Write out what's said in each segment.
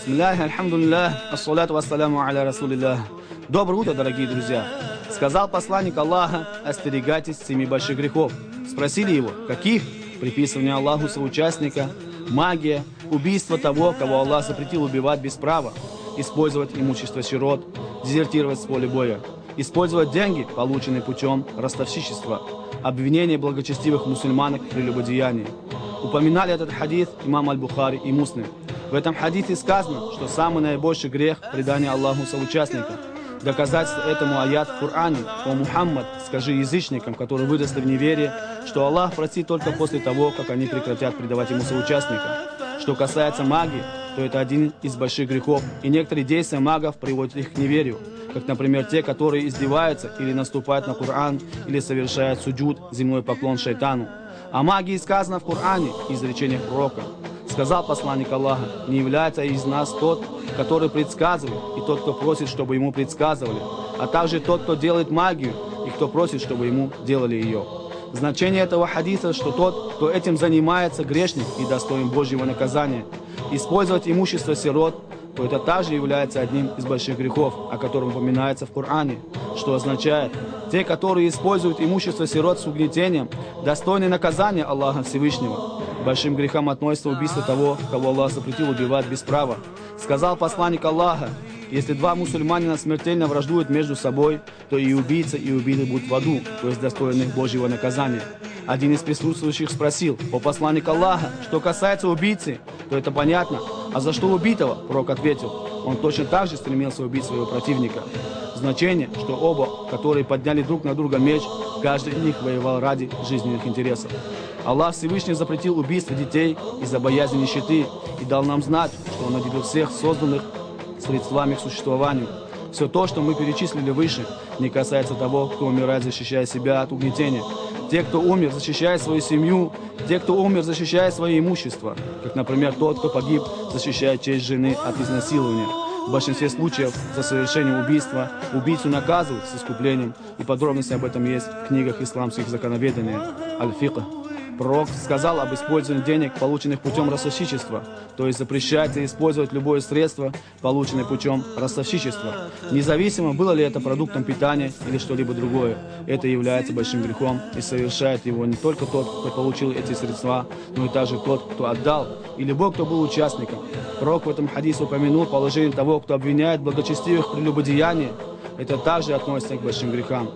Бисмиллахи, альхамдулиллах, ассалату вассаляму аля расулиллах. Доброе утро, дорогие друзья. Сказал посланник Аллаха: остерегайтесь 7 больших грехов. Спросили его, каких? Приписывание Аллаху соучастника, магия, убийство того, кого Аллах запретил убивать без права, использовать имущество сирот, дезертировать с поля боя, использовать деньги, полученные путем ростовщичества, обвинение благочестивых мусульманок в прелюбодеянии. Упоминали этот хадис имам Аль-Бухари и Муслим. В этом хадисе сказано, что самый наибольший грех – предание Аллаху соучастника. Доказательство этому аят в Коране: «О Мухаммад, скажи язычникам, которые выросли в неверии, что Аллах простит только после того, как они прекратят предавать ему соучастника». Что касается магии, то это один из больших грехов, и некоторые действия магов приводят их к неверию, как, например, те, которые издеваются или наступают на Коран, или совершают суджуд, земной поклон шайтану. О магии сказано в Коране, изречениях пророка. Сказал посланник Аллаха: не является из нас тот, который предсказывает, и тот, кто просит, чтобы ему предсказывали, а также тот, кто делает магию, и кто просит, чтобы ему делали ее. Значение этого хадиса, что тот, кто этим занимается, грешник и достоин Божьего наказания. Использовать имущество сирот, то это также является одним из больших грехов, о котором упоминается в Коране, что означает: те, которые используют имущество сирот с угнетением, достойны наказания Аллаха Всевышнего. Большим грехам относится убийство того, кого Аллах запретил убивать без права. Сказал посланник Аллаха: если два мусульманина смертельно враждуют между собой, то и убийца, и убитый будут в аду, то есть достойны Божьего наказания. Один из присутствующих спросил: о посланник Аллаха, что касается убийцы, то это понятно, а за что убитого? Пророк ответил: он точно так же стремился убить своего противника. Значение, что оба, которые подняли друг на друга меч, каждый из них воевал ради жизненных интересов. Аллах Всевышний запретил убийство детей из-за боязни нищеты и дал нам знать, что Он наделил всех созданных средствами к существованию. Все то, что мы перечислили выше, не касается того, кто умирает, защищая себя от угнетения. Те, кто умер, защищая свою семью, те, кто умер, защищая свое имущество, как, например, тот, кто погиб, защищая честь жены от изнасилования. В большинстве случаев за совершение убийства убийцу наказывают с искуплением, и подробности об этом есть в книгах исламских законоведения Аль-Фикх. Пророк сказал об использовании денег, полученных путем ростовщичества, то есть запрещается использовать любое средство, полученное путем ростовщичества, независимо, было ли это продуктом питания или что-либо другое. Это является большим грехом, и совершает его не только тот, кто получил эти средства, но и также тот, кто отдал, и любой, кто был участником. Пророк в этом хадисе упомянул положение того, кто обвиняет благочестивых в прелюбодеянии. Это также относится к большим грехам.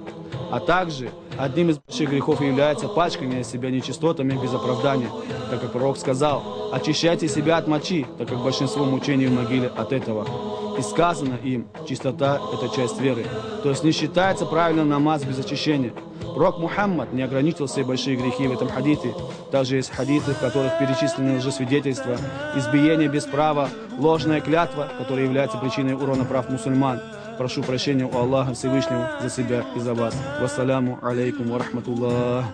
А также одним из больших грехов является пачкание себя нечистотами без оправдания, так как пророк сказал: очищайте себя от мочи, так как большинство мучений в могиле от этого. И сказано им: чистота – это часть веры, то есть не считается правильным намаз без очищения. Пророк Мухаммад не ограничил все большие грехи в этом хадисе. Также есть хадисы, в которых перечислены лжесвидетельства, избиение без права, ложная клятва, которая является причиной урона прав мусульман. Прошу прощения у Аллаха Всевышнего за себя и за вас. Вассаляму алейкум ва рахматуллах.